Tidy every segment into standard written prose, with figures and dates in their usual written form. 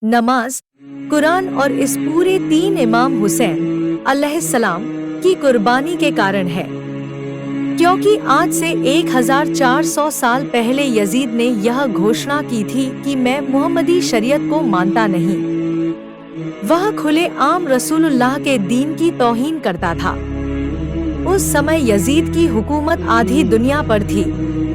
नमाज, कुरान और इस पूरे 3 इमाम हुसैन अलैहिस्सलाम की कुर्बानी के कारण है, क्योंकि आज से 1400 साल पहले यजीद ने यह घोषणा की थी कि मैं मुहम्मदी शरीयत को मानता नहीं। वह खुले आम रसूलुल्लाह के दीन की तौहीन करता था। उस समय यजीद की हुकूमत आधी दुनिया पर थी।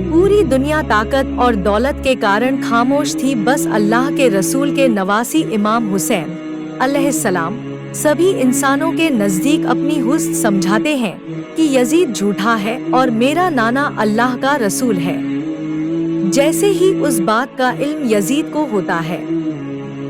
पूरी दुनिया ताकत और दौलत के कारण खामोश थी। बस अल्लाह के रसूल के नवासी इमाम हुसैन अलैहिस्सलाम सभी इंसानों के नजदीक अपनी हुस्न समझाते हैं कि यजीद झूठा है और मेरा नाना अल्लाह का रसूल है। जैसे ही उस बात का इल्म यजीद को होता है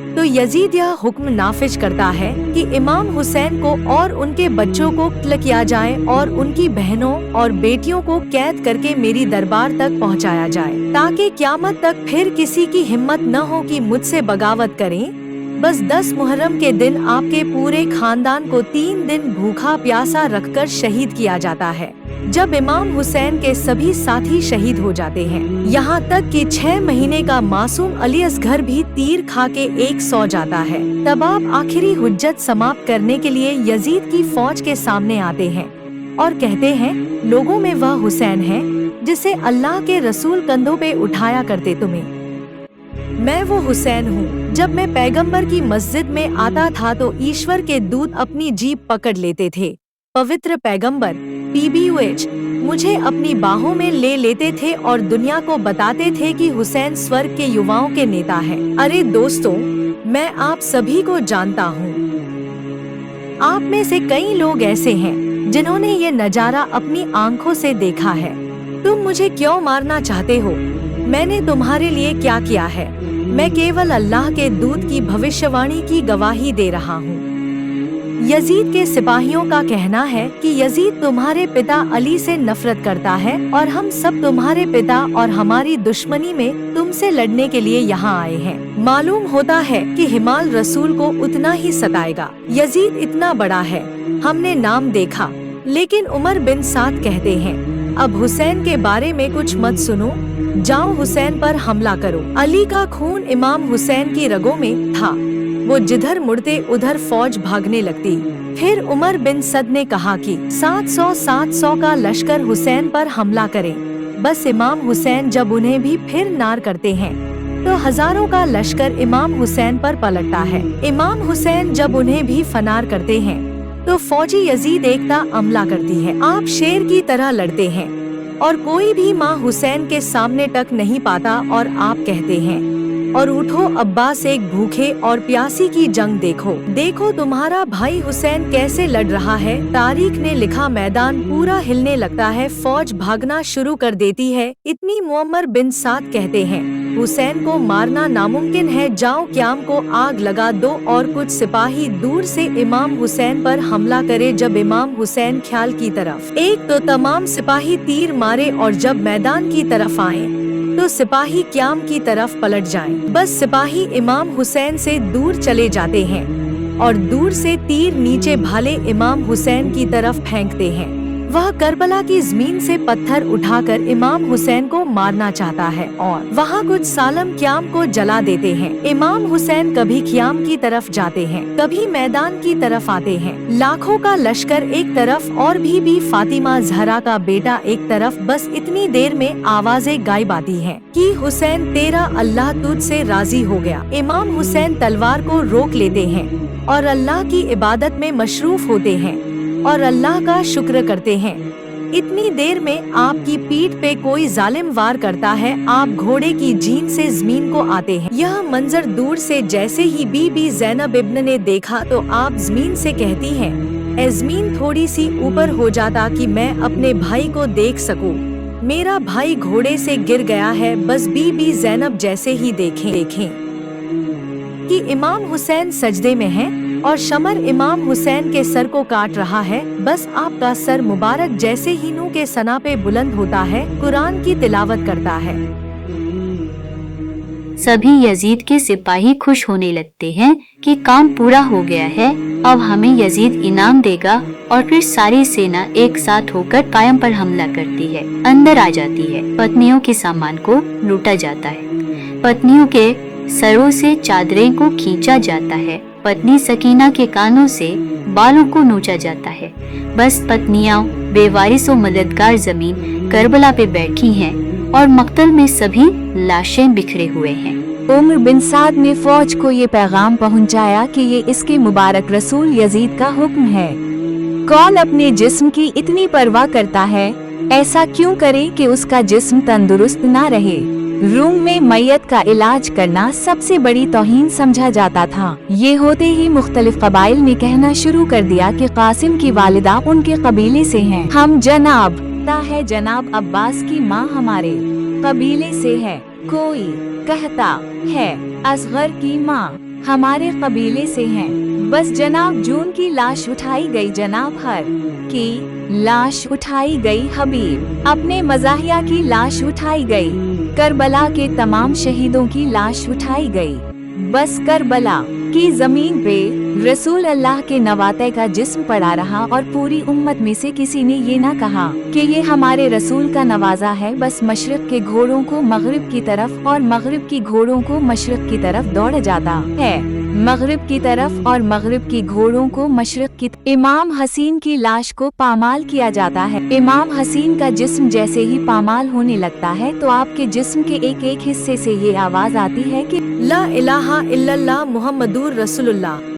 तो यजीद यह हुक्म नाफिज करता है कि इमाम हुसैन को और उनके बच्चों को कत्ल किया जाए और उनकी बहनों और बेटियों को कैद करके मेरी दरबार तक पहुंचाया जाए, ताकि क़यामत तक फिर किसी की हिम्मत न हो कि मुझसे बगावत करें। बस 10 मुहर्रम के दिन आपके पूरे खानदान को 3 दिन भूखा प्यासा रखकर शहीद किया जाता है, जब इमाम हुसैन के सभी साथी शहीद हो जाते हैं। यहाँ तक कि 6 महीने का मासूम अली असगर भी तीर खा के एक सौ जाता है। तब आप आखिरी हुज्जत समाप्त करने के लिए यजीद की फौज के सामने आते हैं और कहते हैं, लोगों में वह हुसैन है जिसे अल्लाह के रसूल कंधों पे उठाया करते तुम्हें। मैं वो हुसैन हूँ। जब मैं पैगंबर की मस्जिद में आता था तो ईश्वर के दूत अपनी जीभ पकड़ लेते थे। पवित्र पैगंबर PBUH मुझे अपनी बाहों में ले लेते थे और दुनिया को बताते थे कि हुसैन स्वर्ग के युवाओं के नेता है। अरे दोस्तों, मैं आप सभी को जानता हूँ। आप में से कई लोग ऐसे हैं जिन्होंने ये नजारा अपनी आंखों से देखा है। तुम मुझे क्यों मारना चाहते हो? मैंने तुम्हारे लिए क्या किया है? मैं केवल अल्लाह के दूत की भविष्यवाणी की गवाही दे रहा हूँ। यजीद के सिपाहियों का कहना है कि यजीद तुम्हारे पिता अली से नफरत करता है और हम सब तुम्हारे पिता और हमारी दुश्मनी में तुमसे लड़ने के लिए यहाँ आए हैं। मालूम होता है कि हिमाल रसूल को उतना ही सताएगा। यजीद इतना बड़ा है, हमने नाम देखा। लेकिन उमर बिन साद कहते हैं, अब हुसैन के बारे में कुछ मत सुनो, जाओ हुसैन पर हमला करो। अली का खून इमाम हुसैन की रगों में था। वो जिधर मुड़ते उधर फौज भागने लगती। फिर उमर बिन सद ने कहा कि 700 का लश्कर हुसैन पर हमला करे। बस इमाम हुसैन जब उन्हें भी फिर नार करते हैं तो हजारों का लश्कर इमाम हुसैन पर पलटता है। इमाम हुसैन जब उन्हें भी फनार करते हैं तो फौजी यजीद एकता अमला करती है। आप शेर की तरह लड़ते हैं और कोई भी माँ हुसैन के सामने टक नहीं पाता और आप कहते हैं, और उठो अब्बास, एक भूखे और प्यासी की जंग देखो। देखो तुम्हारा भाई हुसैन कैसे लड़ रहा है। तारीख ने लिखा, मैदान पूरा हिलने लगता है, फौज भागना शुरू कर देती है। इतनी मुअम्मर बिन साद कहते हैं, हुसैन को मारना नामुमकिन है, जाओ क़याम को आग लगा दो और कुछ सिपाही दूर से इमाम हुसैन पर हमला करे। जब इमाम हुसैन ख्याल की तरफ एक तो तमाम सिपाही तीर मारे और जब मैदान की तरफ आए तो सिपाही क़याम की तरफ पलट जाएं। बस सिपाही इमाम हुसैन से दूर चले जाते हैं और दूर से तीर नीचे भाले इमाम हुसैन की तरफ फेंकते हैं। वह करबला की जमीन से पत्थर उठाकर इमाम हुसैन को मारना चाहता है और वहाँ कुछ सालम क़याम को जला देते हैं। इमाम हुसैन कभी क़याम की तरफ जाते हैं, कभी मैदान की तरफ आते हैं। लाखों का लश्कर एक तरफ और भी फातिमा ज़हरा का बेटा एक तरफ। बस इतनी देर में आवाजें गायब आती हैं कि हुसैन तेरा अल्लाह तुझ से राजी हो गया। इमाम हुसैन तलवार को रोक लेते हैं और अल्लाह की इबादत में मशरूफ होते हैं और अल्लाह का शुक्र करते हैं। इतनी देर में आपकी पीठ पे कोई जालिम वार करता है। आप घोड़े की जीन से जमीन को आते हैं। यह मंजर दूर से जैसे ही बीबी ज़ैनब इब्न ने देखा तो आप जमीन से कहती हैं, ए जमीन थोड़ी सी ऊपर हो जाता कि मैं अपने भाई को देख सकूं। मेरा भाई घोड़े से गिर गया है। बस बीबी ज़ैनब जैसे ही देखें कि इमाम हुसैन सजदे में हैं और शमर इमाम हुसैन के सर को काट रहा है, बस आपका सर मुबारक जैसे ही नूर के सना पे बुलंद होता है, कुरान की तिलावत करता है। सभी यजीद के सिपाही खुश होने लगते हैं कि काम पूरा हो गया है, अब हमें यजीद इनाम देगा। और फिर सारी सेना एक साथ होकर कायम पर हमला करती है, अंदर आ जाती है। पत्नियों के सामान को लूटा जाता है। पत्नियों के सरों से चादरें को खींचा जाता है। पत्नी सकीना के कानों से बालों को नोचा जाता है। बस पत्नियां बेवारिस और मददगार जमीन करबला पे बैठी हैं और मक्तल में सभी लाशें बिखरे हुए हैं। उमर बिन साद ने फौज को ये पैगाम पहुंचाया कि ये इसके मुबारक रसूल यजीद का हुक्म है। कौन अपने जिस्म की इतनी परवाह करता है? ऐसा क्यों करे कि उसका जिस्म तंदुरुस्त ना रहे। रूम में मैयत का इलाज करना सबसे बड़ी तौहीन समझा जाता था। ये होते ही मुख्तलिफ कबाइल ने कहना शुरू कर दिया कि कासिम की वालिदा उनके कबीले से हैं। हम जनाब है जनाब अब्बास की माँ हमारे कबीले से है। कोई कहता है असगर की माँ हमारे कबीले से हैं। बस जनाब जून की लाश उठाई गई, जनाब हर की लाश उठाई गई, हबीब अपने मज़ाहिया की लाश उठाई गई, करबला के तमाम शहीदों की लाश उठाई गई। बस करबला की जमीन पे रसूल अल्लाह के नवाते का जिस्म पड़ा रहा और पूरी उम्मत में से किसी ने ये ना कहा कि ये हमारे रसूल का नवाजा है। बस मशरिक के घोड़ों को मगरिब की तरफ और मगरिब की घोड़ों को मशरिक की तरफ दौड़ जाता है, मगरिब की तरफ और मगरिब की घोड़ों को मशरिक की। इमाम हसीन की लाश को पामाल किया जाता है। इमाम हसीन का जिस्म जैसे ही पामाल होने लगता है तो आपके जिस्म के एक एक हिस्से से ये आवाज आती है कि ला इलाहा इल्लल्लाह मुहम्मदुर रसूलुल्लाह।